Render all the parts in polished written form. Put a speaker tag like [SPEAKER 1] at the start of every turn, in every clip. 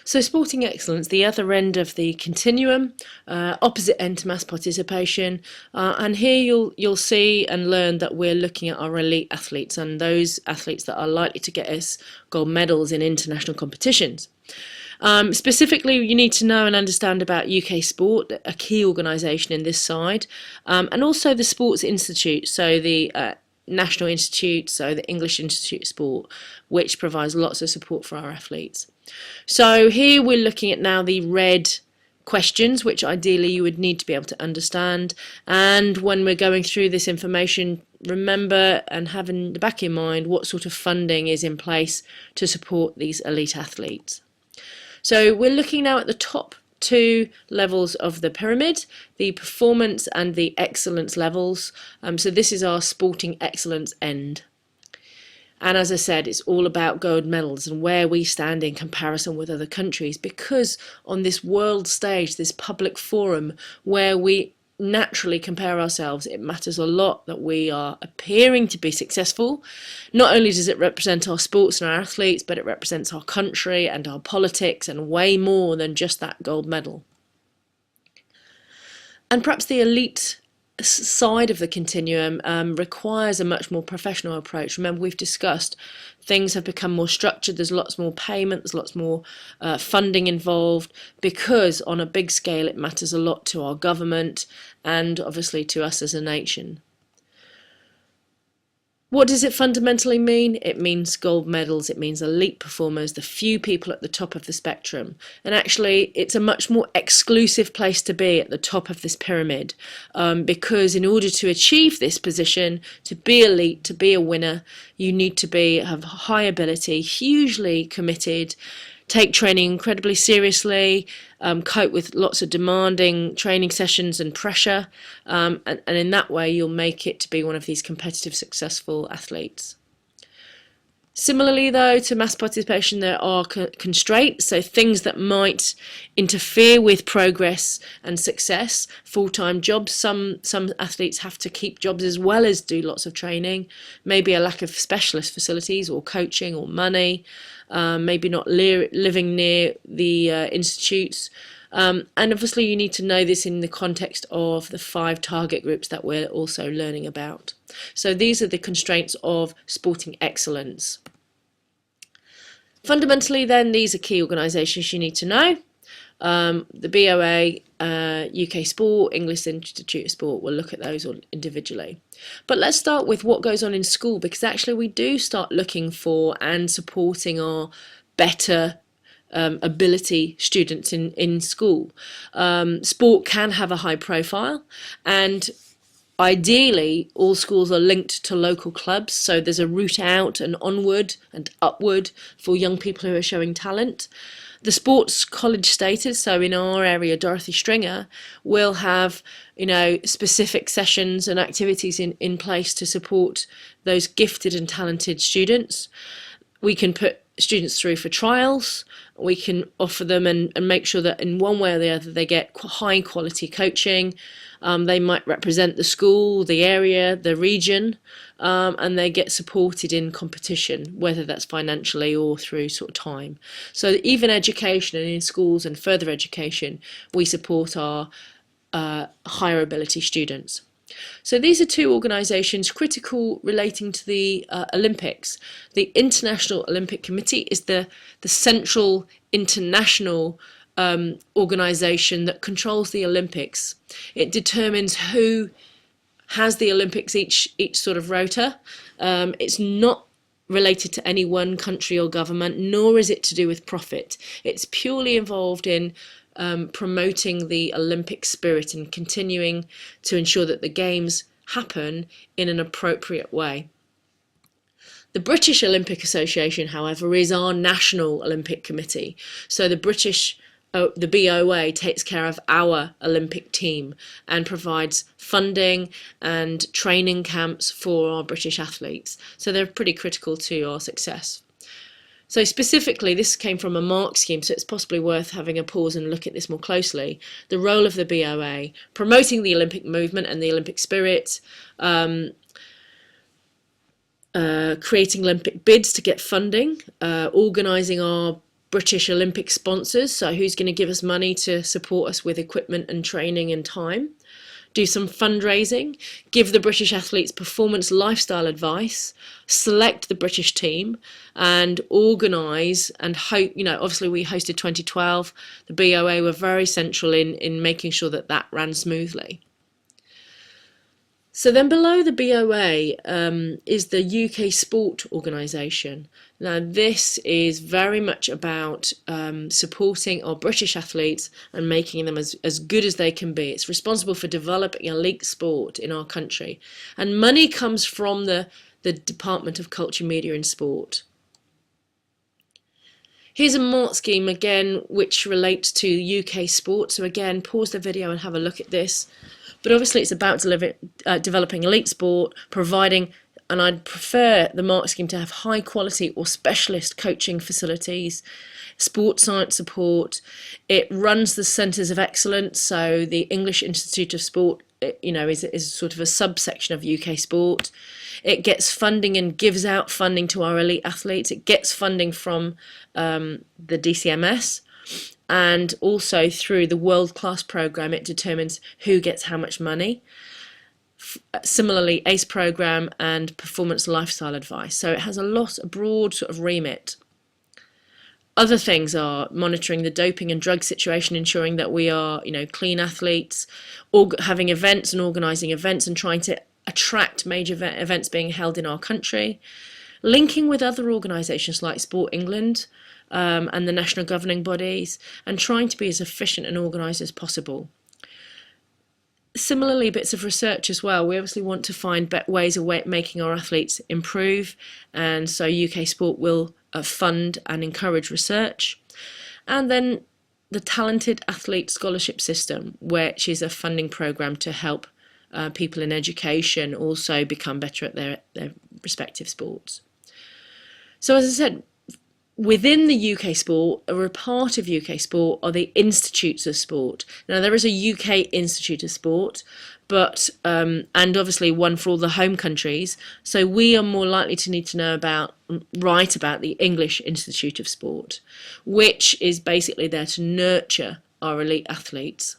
[SPEAKER 1] So sporting excellence, the other end of the continuum, opposite end to mass participation, and here you'll see and learn that we're looking at our elite athletes and those athletes that are likely to get us gold medals in international competitions. Specifically, you need to know and understand about UK Sport, a key organisation in this side, and also the Sports Institute, so the National Institute, so the English Institute of Sport, which provides lots of support for our athletes. So here we're looking at now the red questions, which ideally you would need to be able to understand. And when we're going through this information, remember and have in the back of your mind what sort of funding is in place to support these elite athletes. So we're looking now at the top two levels of the pyramid, the performance and the excellence levels. So this is our sporting excellence end. And as I said, it's all about gold medals and where we stand in comparison with other countries, because on this world stage, this public forum where we naturally compare ourselves, it matters a lot that we are appearing to be successful. Not only does it represent our sports and our athletes, but it represents our country and our politics and way more than just that gold medal. And perhaps the elite side of the continuum requires a much more professional approach. Remember, we've discussed things have become more structured, there's lots more payment, there's lots more funding involved, because on a big scale it matters a lot to our government and obviously to us as a nation. What does it fundamentally mean? It means gold medals, it means elite performers, the few people at the top of the spectrum. And actually, it's a much more exclusive place to be at the top of this pyramid, because in order to achieve this position, to be elite, to be a winner, you need to have high ability, hugely committed, take training incredibly seriously, cope with lots of demanding training sessions and pressure, and in that way you'll make it to be one of these competitive, successful athletes. Similarly, though, to mass participation, there are constraints, so things that might interfere with progress and success. Full-time jobs, some athletes have to keep jobs as well as do lots of training, maybe a lack of specialist facilities or coaching or money, maybe not living near the institutes. And obviously you need to know this in the context of the 5 target groups that we're also learning about. So these are the constraints of sporting excellence. Fundamentally then, these are key organisations you need to know. The BOA, UK Sport, English Institute of Sport, we'll look at those individually. But let's start with what goes on in school, because actually we do start looking for and supporting our better ability students in school. Sport can have a high profile, and ideally all schools are linked to local clubs, so there's a route out and onward and upward for young people who are showing talent. The sports college status, so in our area Dorothy Stringer, will have specific sessions and activities in place to support those gifted and talented students. We can put students through for trials, we can offer them and make sure that in one way or the other they get high quality coaching. They might represent the school, the area, the region, and they get supported in competition, whether that's financially or through sort of time. So even education, and in schools and further education, we support our higher ability students. So these are 2 organisations critical relating to the Olympics. The International Olympic Committee is the central international organisation that controls the Olympics. It determines who has the Olympics each sort of rota. It's not related to any one country or government, nor is it to do with profit. It's purely involved in promoting the Olympic spirit and continuing to ensure that the Games happen in an appropriate way. The British Olympic Association, however, is our National Olympic Committee. So the BOA takes care of our Olympic team and provides funding and training camps for our British athletes. So they're pretty critical to our success. So specifically, this came from a mark scheme, so it's possibly worth having a pause and look at this more closely. The role of the BOA, promoting the Olympic movement and the Olympic spirit, creating Olympic bids to get funding, organising our British Olympic sponsors, so who's going to give us money to support us with equipment and training and time. Do some fundraising, give the British athletes performance lifestyle advice, select the British team, and organise and hope, obviously we hosted 2012, the BOA were very central in making sure that that ran smoothly. So then below the BOA is the UK Sport Organisation. Now this is very much about supporting our British athletes and making them as good as they can be. It's responsible for developing elite sport in our country. And money comes from the Department of Culture, Media and Sport. Here's a mark scheme again which relates to UK sport. So again, pause the video and have a look at this. But obviously it's about developing elite sport, providing, and I'd prefer the mark scheme to have high quality or specialist coaching facilities, sports science support. It runs the centres of excellence, so the English Institute of Sport is sort of a subsection of UK sport. It gets funding and gives out funding to our elite athletes. It gets funding from the DCMS. And also through the World Class Programme, it determines who gets how much money. Similarly, ACE Programme and Performance Lifestyle Advice. So it has a broad sort of remit. Other things are monitoring the doping and drug situation, ensuring that we are, clean athletes, having events and organising events and trying to attract major events being held in our country. Linking with other organisations like Sport England, and the national governing bodies, and trying to be as efficient and organised as possible. Similarly, bits of research as well. We obviously want to find ways of making our athletes improve, and so UK Sport will fund and encourage research. And then the Talented Athlete Scholarship System, which is a funding programme to help people in education also become better at their respective sports. So as I said, within the UK sport, or a part of UK sport, are the institutes of sport. Now there is a UK Institute of Sport, but and obviously one for all the home countries. So we are more likely to need to write about the English Institute of Sport, which is basically there to nurture our elite athletes.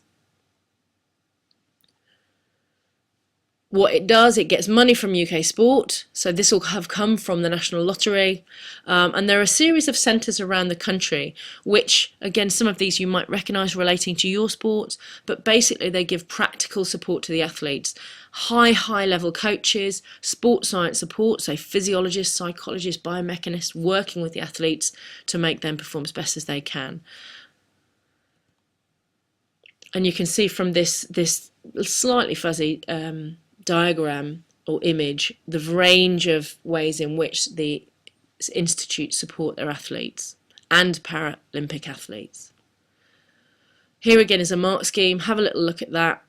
[SPEAKER 1] What it does, it gets money from UK Sport, so this will have come from the National Lottery, and there are a series of centres around the country which, again, some of these you might recognise relating to your sport, but basically they give practical support to the athletes. High level coaches, sports science support, so physiologists, psychologists, biomechanists working with the athletes to make them perform as best as they can. And you can see from this slightly fuzzy diagram or image the range of ways in which the institutes support their athletes and Paralympic athletes. Here again is a mark scheme. Have a little look at that.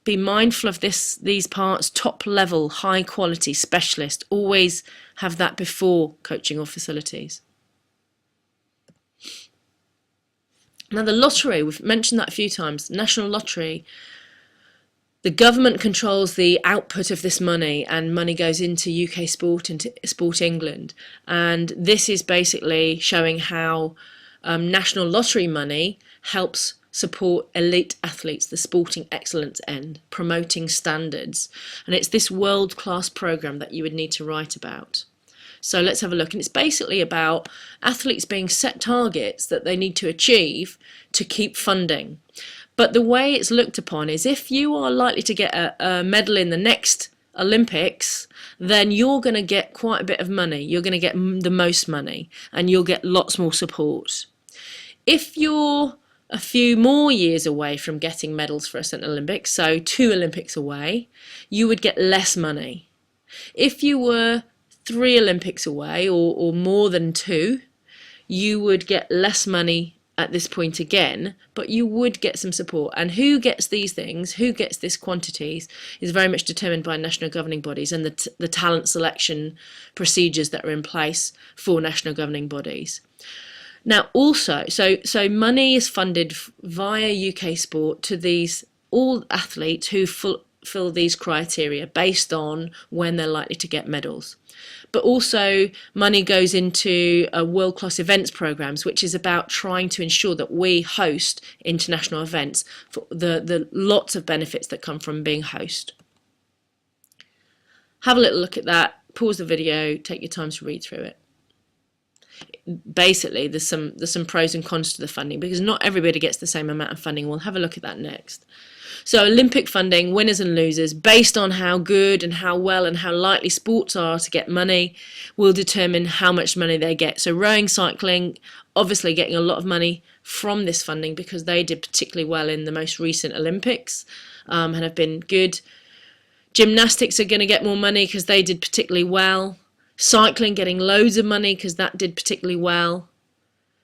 [SPEAKER 1] Be mindful of these parts. Top level, high quality, specialist. Always have that before coaching or facilities. Now the lottery, we've mentioned that a few times. National Lottery. The government controls the output of this money, and money goes into UK Sport and Sport England. And this is basically showing how National Lottery money helps support elite athletes, the sporting excellence end, promoting standards. And it's this world-class programme that you would need to write about. So let's have a look. And it's basically about athletes being set targets that they need to achieve to keep funding. But the way it's looked upon is if you are likely to get a medal in the next Olympics, then you're going to get quite a bit of money. You're going to get the most money and you'll get lots more support. If you're a few more years away from getting medals for a certain Olympics, so 2 Olympics away, you would get less money. If you were 3 Olympics away or more than 2, you would get less money at this point again, but you would get some support. And who gets these things, who gets this quantities, is very much determined by national governing bodies and the talent selection procedures that are in place for national governing bodies. Now also, so money is funded via UK Sport to these all athletes who fulfill these criteria based on when they're likely to get medals. But also money goes into world-class events programs, which is about trying to ensure that we host international events for the lots of benefits that come from being host. Have a little look at that, pause the video, take your time to read through it. Basically, there's some pros and cons to the funding, because not everybody gets the same amount of funding. We'll have a look at that next. So Olympic funding, winners and losers, based on how good and how well and how likely sports are to get money, will determine how much money they get. So rowing, cycling, obviously getting a lot of money from this funding because they did particularly well in the most recent Olympics and have been good. Gymnastics are going to get more money because they did particularly well. Cycling getting loads of money because that did particularly well.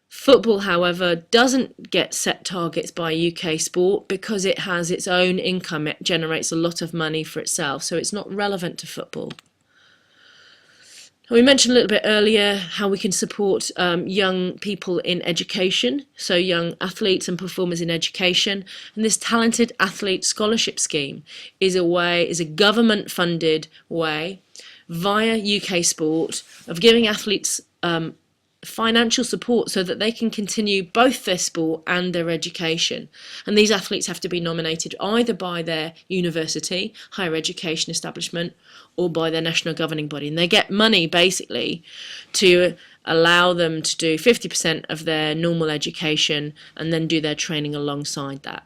[SPEAKER 1] Football, however, doesn't get set targets by UK sport because it has its own income. It generates a lot of money for itself, so it's not relevant to football. We mentioned a little bit earlier how we can support young people in education, so young athletes and performers in education. And this Talented Athlete Scholarship Scheme is a government-funded way via UK sport of giving athletes financial support so that they can continue both their sport and their education. And these athletes have to be nominated either by their university, higher education establishment, or by their national governing body. And they get money basically to allow them to do 50% of their normal education and then do their training alongside that.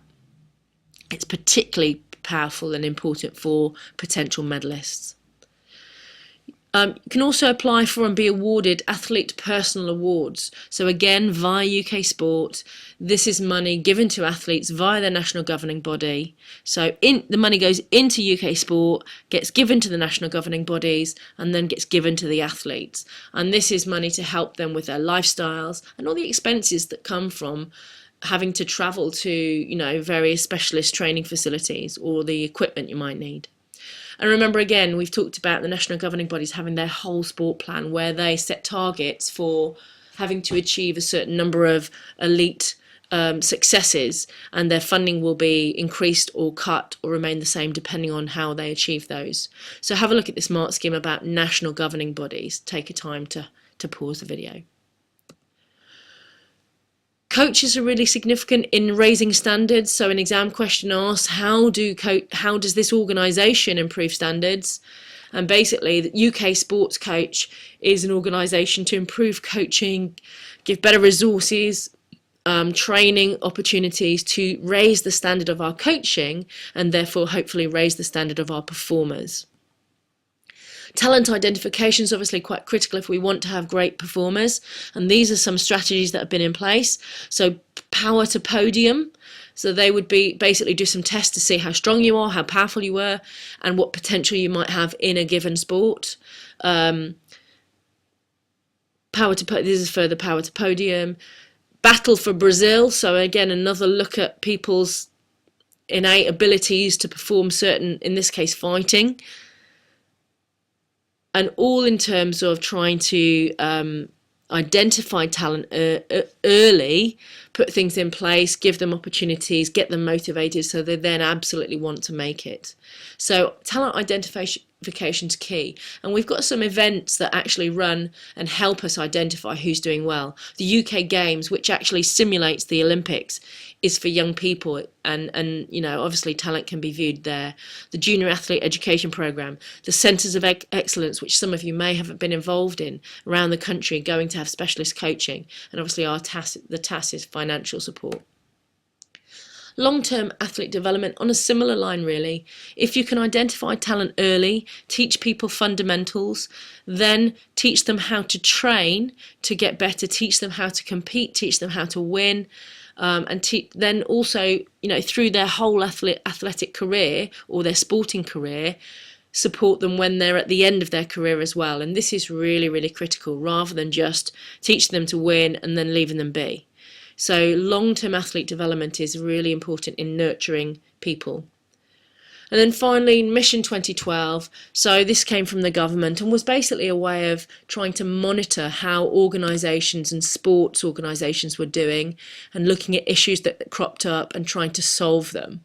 [SPEAKER 1] It's particularly powerful and important for potential medalists. You can also apply for and be awarded athlete personal awards. So again, via UK Sport, this is money given to athletes via their national governing body. So the money goes into UK Sport, gets given to the national governing bodies, and then gets given to the athletes. And this is money to help them with their lifestyles and all the expenses that come from having to travel to, various specialist training facilities or the equipment you might need. And remember, again, we've talked about the national governing bodies having their whole sport plan where they set targets for having to achieve a certain number of elite successes, and their funding will be increased or cut or remain the same depending on how they achieve those. So have a look at this MARC scheme about national governing bodies. Take a time to pause the video. Coaches are really significant in raising standards. So an exam question asks, how does this organisation improve standards? And basically, the UK Sports Coach is an organisation to improve coaching, give better resources, training opportunities to raise the standard of our coaching and therefore hopefully raise the standard of our performers. Talent identification is obviously quite critical if we want to have great performers, and these are some strategies that have been in place. So power to podium, so they would be basically do some tests to see how strong you are, how powerful you were, and what potential you might have in a given sport. This is further power to podium. Battle for Brazil, so again another look at people's innate abilities to perform certain, in this case fighting. And all in terms of trying to identify talent early, put things in place, give them opportunities, get them motivated so they then absolutely want to make it. So talent identification is key. And we've got some events that actually run and help us identify who's doing well. The UK Games, which actually simulates the Olympics, is for young people, and obviously talent can be viewed there. The Junior Athlete Education Programme, the Centres of Excellence, which some of you may have been involved in around the country, going to have specialist coaching, and obviously the TAS is financial support. Long-term athlete development, on a similar line really. If you can identify talent early, teach people fundamentals, then teach them how to train to get better, teach them how to compete, teach them how to win, and then also, through their whole athletic career or their sporting career, support them when they're at the end of their career as well. And this is really, really critical, rather than just teaching them to win and then leaving them be. So long-term athlete development is really important in nurturing people. And then finally, Mission 2012. So this came from the government and was basically a way of trying to monitor how organisations and sports organisations were doing and looking at issues that cropped up and trying to solve them.